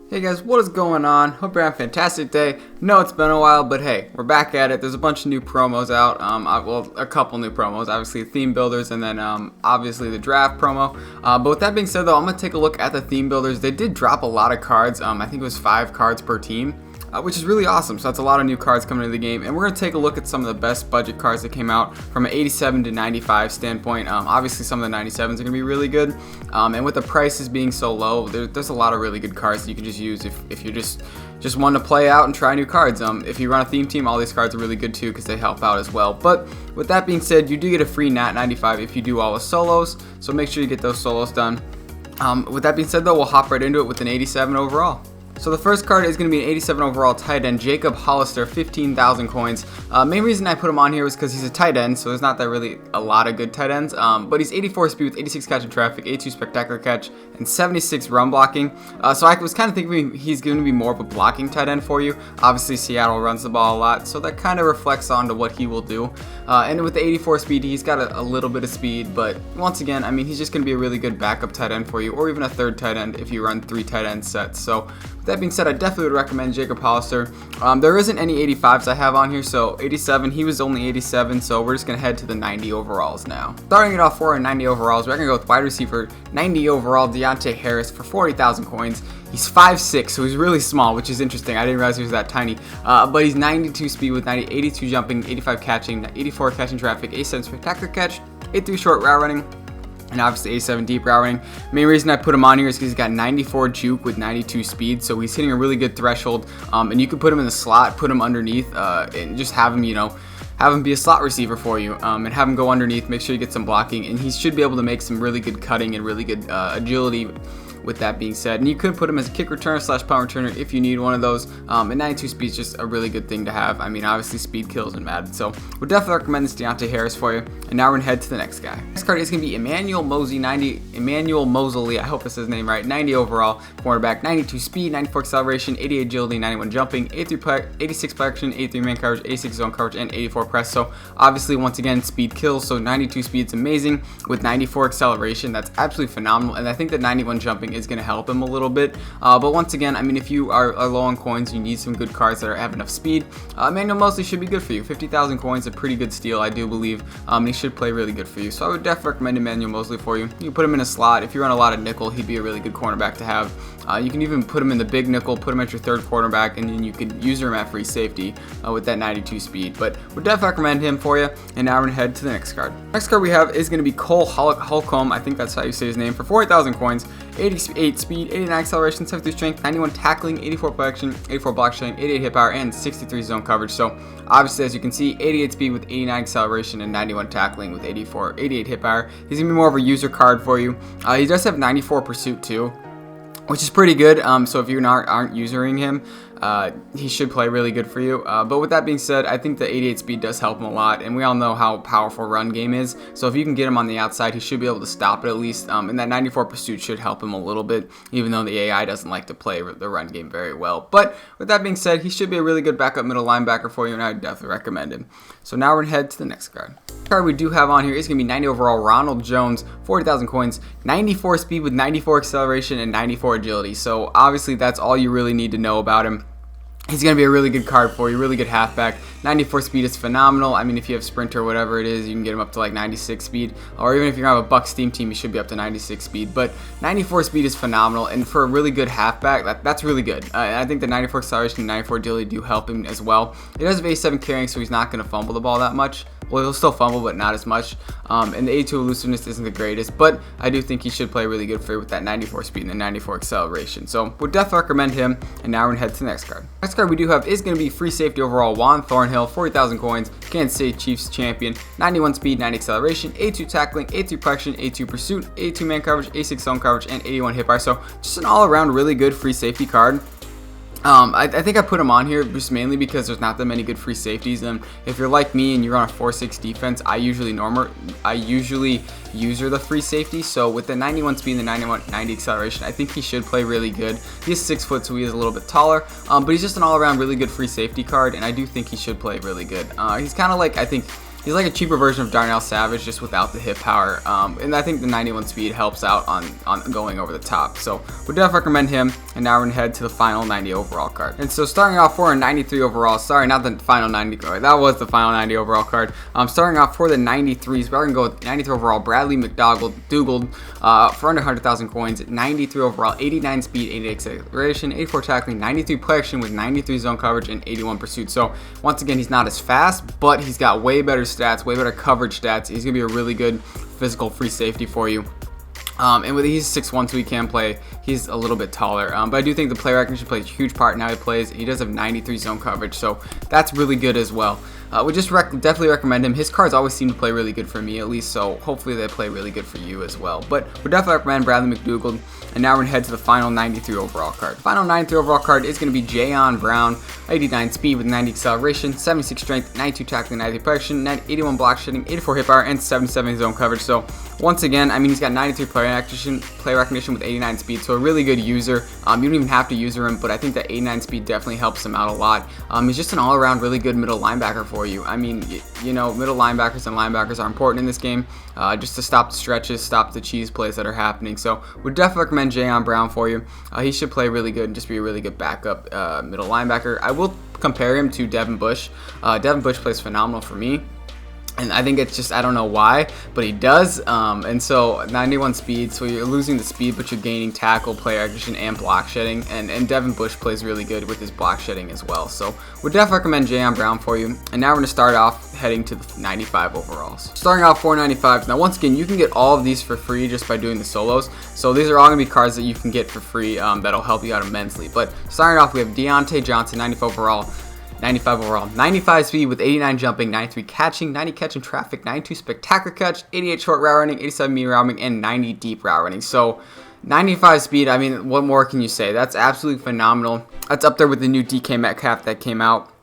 Hey guys, what is going on? Hope you're having a fantastic day. No, it's been a while, but hey, we're back at it. There's a bunch of new promos out. Well, a couple new promos. Obviously, theme builders, and then obviously the draft promo. But with that being said, though, I'm gonna take a look at the theme builders. They did drop a lot of cards. I think it was 5 cards per team. Which is really awesome. So that's a lot of new cards coming into the game, and we're going to take a look at some of the best budget cards that came out from an 87 to 95 standpoint. Obviously some of the 97s are going to be really good, and with the prices being so low, there's a lot of really good cards that you can just use if you're just want to play out and try new cards. If you run a theme team, all these cards are really good too because they help out as well. But with that being said, you do get a free Nat 95 if you do all the solos, so make sure you get those solos done. With that being said, though, we'll hop right into it with an 87 overall. So the first card is going to be an 87 overall tight end, Jacob Hollister, 15,000 coins. Main reason I put him on here was because he's a tight end, so there's not that really a lot of good tight ends. But he's 84 speed with 86 catch in traffic, 82 spectacular catch, and 76 run blocking. So I was kind of thinking he's going to be more of a blocking tight end for you. Obviously Seattle runs the ball a lot, so that kind of reflects onto what he will do. And with the 84 speed, he's got a little bit of speed, but once again, I mean, he's just going to be a really good backup tight end for you, or even a third tight end if you run 3 tight end sets. So that being said, I definitely would recommend Jacob Hollister. There isn't any 85s I have on here, so 87, he was only 87, so we're just going to head to the 90 overalls now. Starting it off for our 90 overalls, we're going to go with wide receiver, 90 overall, Deontay Harris for 40,000 coins. He's 5'6", so he's really small, which is interesting. I didn't realize he was that tiny. But he's 92 speed with 82 jumping, 85 catching, 84 catching traffic, 87 spectacular catch, 83 short route running, and obviously 87 deep route running. Main reason I put him on here is because he's got 94 juke with 92 speed, so he's hitting a really good threshold. And you can put him in the slot, put him underneath, and just have him, have him be a slot receiver for you, and have him go underneath. Make sure you get some blocking, and he should be able to make some really good cutting and really good agility. With that being said, and you could put him as a kick returner / punt returner if you need one of those. And 92 speed is just a really good thing to have. I mean, obviously speed kills in Madden, so would definitely recommend this Deontay Harris for you. And now we're gonna head to the next guy. Next card is gonna be Emmanuel Moseley, I hope this is his name right. 90 overall cornerback, 92 speed, 94 acceleration, 88 agility, 91 jumping, 86 protection, 83 man coverage, 86 zone coverage, and 84 press. So obviously, once again, speed kills. So 92 speed is amazing with 94 acceleration. That's absolutely phenomenal, and I think that 91 jumping is going to help him a little bit. But once again, I mean, if you are low on coins, you need some good cards that have enough speed. Emmanuel Moseley should be good for you. 50,000 coins, a pretty good steal, I do believe. He should play really good for you. So I would definitely recommend Emmanuel Moseley for you. You can put him in a slot. If you run a lot of nickel, he'd be a really good cornerback to have. You can even put him in the big nickel, put him at your third cornerback, and then you could use him at free safety with that 92 speed. But would definitely recommend him for you. And now we're going to head to the next card. Next card we have is going to be Cole Holcomb. I think that's how you say his name. For 40,000 coins, 88 speed, 89 acceleration, 73 strength, 91 tackling, 84 protection, 84 block shedding, 88 hit power, and 63 zone coverage. So obviously, as you can see, 88 speed with 89 acceleration and 91 tackling with 88 hit power. He's gonna be more of a user card for you. He does have 94 pursuit too, which is pretty good. So if you aren't using him, he should play really good for you. But with that being said, I think the 88 speed does help him a lot, and we all know how powerful run game is. So if you can get him on the outside, he should be able to stop it at least. And that 94 pursuit should help him a little bit, even though the AI doesn't like to play the run game very well. But with that being said, he should be a really good backup middle linebacker for you, and I would definitely recommend him. So now we're gonna head to the next card. The card we do have on here is gonna be 90 overall Ronald Jones, 40,000 coins, 94 speed with 94 acceleration and 94 agility. So obviously that's all you really need to know about him. He's going to be a really good card for you, really good halfback. 94 speed is phenomenal. I mean, if you have sprinter or whatever it is, you can get him up to like 96 speed. Or even if you're going to have a Bucks team, you should be up to 96 speed. But 94 speed is phenomenal. And for a really good halfback, that's really good. I think the 94 acceleration and 94 agility do help him as well. He does have 87 carrying, so he's not going to fumble the ball that much. Well, he'll still fumble, but not as much. And the 82 elusiveness isn't the greatest, but I do think he should play really good for you with that 94 speed and the 94 acceleration. So would definitely recommend him. And now we're going to head to the next card. Next card we do have is going to be free safety overall Juan Thornhill, 40,000 coins, Kansas City Chiefs champion, 91 speed, 90 acceleration, 82 tackling, 83 protection, 82 pursuit, 82 man coverage, 86 zone coverage, and 81 hit bar. So just an all-around really good free safety card. I think I put him on here just mainly because there's not that many good free safeties, and if you're like me and you're on a 4-6 defense, I usually use the free safety. So with the 91 speed and the 90 acceleration, I think he should play really good. He's 6 foot, so he is a little bit taller, but he's just an all-around really good free safety card, and I do think he should play really good. He's kind of like, I think, He's like a cheaper version of Darnell Savage, just without the hit power. And I think the 91 speed helps out on going over the top. So would definitely recommend him. And now we're going to head to the final 90 overall card. And so starting off for a 93 overall, sorry, not the final 90, that was the final 90 overall card. Starting off for the 93s, we're going to go with 93 overall, Bradley McDougald, for under 100,000 coins, 93 overall, 89 speed, 88 acceleration, 84 tackling, 93 play action with 93 zone coverage, and 81 pursuit. So once again, he's not as fast, but he's got way better stats, way better coverage stats. He's going to be a really good physical free safety for you. And with he's 6'1", so he can play. He's a little bit taller, but I do think the play recognition plays a huge part in how he plays. He does have 93 zone coverage, so that's really good as well. We just definitely recommend him. His cards always seem to play really good for me, at least, so hopefully they play really good for you as well. But we definitely recommend Bradley McDougald. And now we're going to head to the final 93 overall card. Final 93 overall card is going to be Jayon Brown, 89 speed with 90 acceleration, 76 strength, 92 tackling, 90 protection, 81 block shedding, 84 hit power, and 77 zone coverage. So once again, I mean, he's got 93 play recognition with 89 speed, so a really good user. You don't even have to user him, but I think that 89 speed definitely helps him out a lot. He's just an all-around really good middle linebacker for you. I mean, you know, middle linebackers and linebackers are important in this game, just to stop the stretches, stop the cheese plays that are happening. So would definitely recommend Jayon Brown for you. He should play really good and just be a really good backup middle linebacker. I will compare him to Devin Bush. Devin Bush plays phenomenal for me. And I think it's just, I don't know why, but he does. And so 91 speed, so you're losing the speed, but you're gaining tackle, play recognition, and block shedding. And Devin Bush plays really good with his block shedding as well. So would definitely recommend Jayon Brown for you. And now we're going to start off heading to the 95 overalls. Starting off 495s. Now once again, you can get all of these for free just by doing the solos. So these are all going to be cards that you can get for free that'll help you out immensely. But starting off, we have Deontay Johnson, 95 overall. 95 speed with 89 jumping, 93 catching, 90 catching traffic, 92 spectacular catch, 88 short route running, 87 medium route running, and 90 deep route running. So 95 speed, I mean, what more can you say? That's absolutely phenomenal. That's up there with the new DK Metcalf that came out.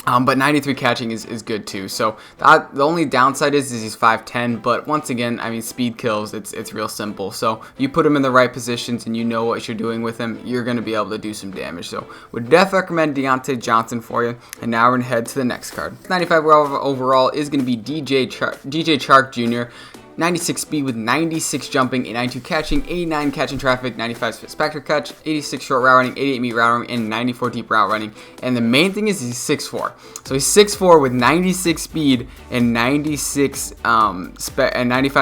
But 93 catching is good too. So the only downside is he's 5'10", but once again, I mean, speed kills. It's real simple. So you put him in the right positions and you know what you're doing with him, you're going to be able to do some damage. So would definitely recommend Deontay Johnson for you. And now we're going to head to the next card. 95 overall is going to be DJ Chark Jr., 96 speed with 96 jumping, 92 catching, 89 catching traffic, 95 spectacular catch, 86 short route running, 88 medium route running, and 94 deep route running. And the main thing is he's 6'4". So he's 6'4" with 96 speed and 95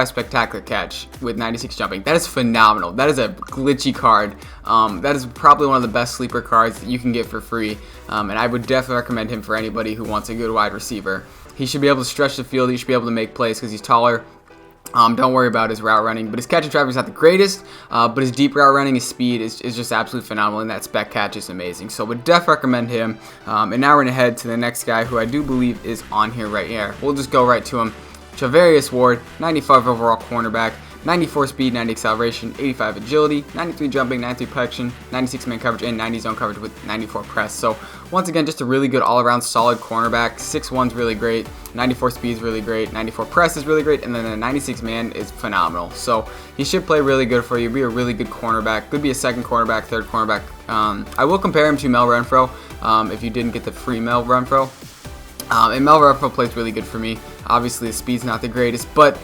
spectacular catch with 96 jumping. That is phenomenal. That is a glitchy card. That is probably one of the best sleeper cards that you can get for free. And I would definitely recommend him for anybody who wants a good wide receiver. He should be able to stretch the field. He should be able to make plays because he's taller. Don't worry about his route running, but his catch and traffic is not the greatest, but his deep route running, his speed is just absolutely phenomenal, and that spec catch is amazing. So would definitely recommend him. And now we're going to head to the next guy who I do believe is on here right here. We'll just go right to him. Javarius Ward, 95 overall cornerback, 94 speed, 90 acceleration, 85 agility, 93 jumping, 93 protection, 96 man coverage, and 90 zone coverage with 94 press. So once again, just a really good all-around solid cornerback. 6'1's really great, 94 speed is really great, 94 press is really great, and then the 96 man is phenomenal. So he should play really good for you, be a really good cornerback. Could be a second cornerback, third cornerback. I will compare him to Mel Renfro if you didn't get the free Mel Renfro. And Mel Renfro plays really good for me. Obviously, the speed's not the greatest, but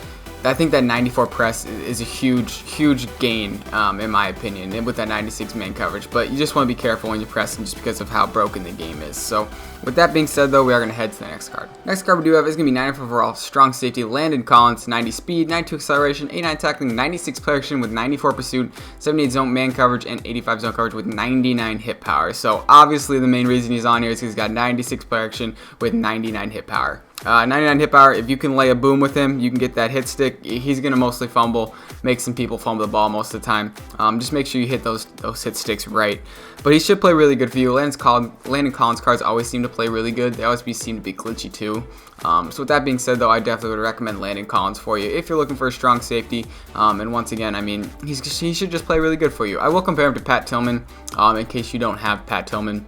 I think that 94 press is a huge gain, in my opinion, and with that 96 man coverage. But you just want to be careful when you're pressing just because of how broken the game is. So with that being said, though, we are going to head to the next card. Next card we do have is going to be 95 overall, strong safety, Landon Collins, 90 speed, 92 acceleration, 89 tackling, 96 play action with 94 pursuit, 78 zone man coverage, and 85 zone coverage with 99 hit power. So obviously the main reason he's on here is because he's got 96 play action with 99 hit power. 99 hit power, if you can lay a boom with him, you can get that hit stick. He's going to mostly fumble, make some people fumble the ball most of the time. Just make sure you hit those hit sticks right. But he should play really good for you. Landon Collins cards always seem to play really good. They always seem to be glitchy too. So with that being said, though, I definitely would recommend Landon Collins for you if you're looking for a strong safety. And once again, I mean, he should just play really good for you. I will compare him to Pat Tillman in case you don't have Pat Tillman.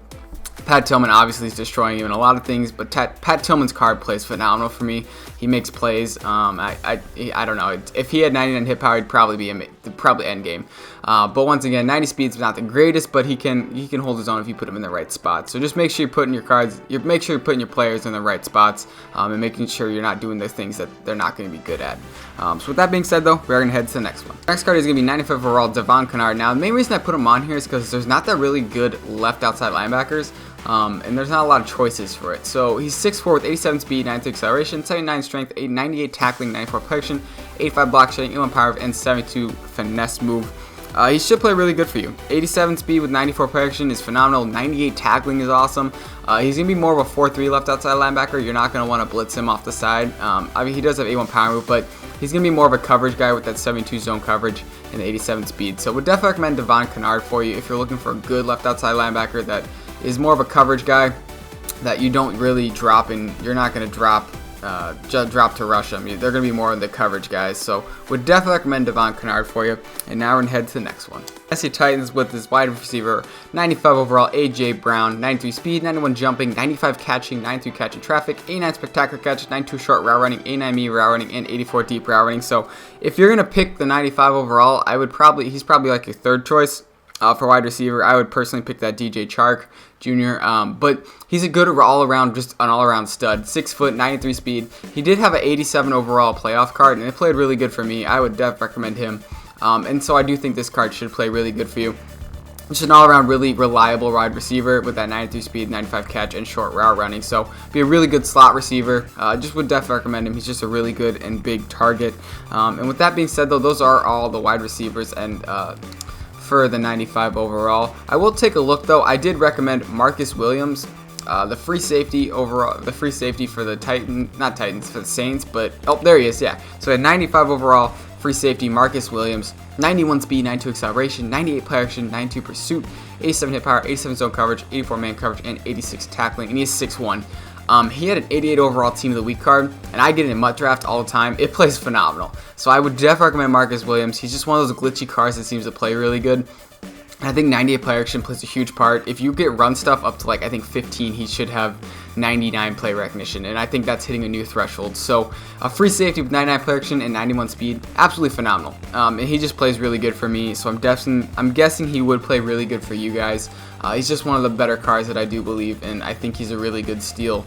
Pat Tillman obviously is destroying you in a lot of things, but Pat Tillman's card plays phenomenal for me. He makes plays. I don't know. If he had 99 hit power, he'd probably be probably end game. But once again, 90 speed's not the greatest, but he can hold his own if you put him in the right spot. So just make sure you're putting your cards, make sure you're putting your players in the right spots, and making sure you're not doing the things that they're not going to be good at. So with that being said, though, we're going to head to the next one. Next card is going to be 95 overall, Devon Kennard. Now, the main reason I put him on here is because there's not that really good left outside linebackers. And there's not a lot of choices for it. So he's 6'4" with 87 speed, 92 acceleration, 79 strength, 98 tackling, 94 protection, 85 block shedding, 81 power, and 72 finesse move. He should play really good for you. 87 speed with 94 protection is phenomenal. 98 tackling is awesome. He's going to be more of a 4-3 left outside linebacker. You're not going to want to blitz him off the side. I mean, he does have 81 power move, but he's going to be more of a coverage guy with that 72 zone coverage and 87 speed. So would definitely recommend Devon Kennard for you if you're looking for a good left outside linebacker that is more of a coverage guy that you don't really drop, and you're not going to drop to rush them. They're going to be more of the coverage guys. So would definitely recommend Devon Kennard for you. And now we're going to head to the next one. Tennessee Titans with his wide receiver, 95 overall, A.J. Brown, 93 speed, 91 jumping, 95 catching, 93 catching traffic, 89 spectacular catch, 92 short route running, 89 me route running, and 84 deep route running. So if you're going to pick the 95 overall, he's probably like your third choice. For wide receiver, I would personally pick that DJ Chark Jr. But he's a good all-around, just an all-around stud. 6 foot, 93 speed. He did have an 87 overall playoff card, and it played really good for me. I would definitely recommend him. And so I do think this card should play really good for you. Just an all-around really reliable wide receiver with that 93 speed, 95 catch, and short route running. So be a really good slot receiver. Just would definitely recommend him. He's just a really good and big target. And with that being said, though, those are all the wide receivers and for the 95 overall. I will take a look, though. I did recommend Marcus Williams, the free safety overall, the free safety for the for the Saints, but oh, there he is, yeah. So at 95 overall, free safety Marcus Williams, 91 speed, 92 acceleration, 98 play action, 92 pursuit, 87 hit power, 87 zone coverage, 84 man coverage, and 86 tackling, and he's 6'1". He had an 88 overall team of the week card, and I get it in MUT draft all the time. It plays phenomenal. So I would definitely recommend Marcus Williams. He's just one of those glitchy cards that seems to play really good. And I think 98 play action plays a huge part. If you get run stuff up to like I think 15, he should have 99 play recognition, and I think that's hitting a new threshold. So a free safety with 99 play action and 91 speed, absolutely phenomenal. And he just plays really good for me. So I'm guessing he would play really good for you guys. He's just one of the better cards that I do believe, and I think he's a really good steal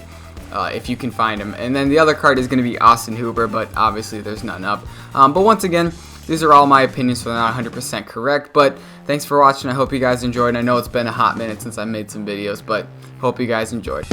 if you can find him. And then the other card is going to be Austin Hooper, but obviously there's none up. But once again, these are all my opinions, so they're not 100% correct. But thanks for watching. I hope you guys enjoyed. I know it's been a hot minute since I made some videos, but hope you guys enjoyed.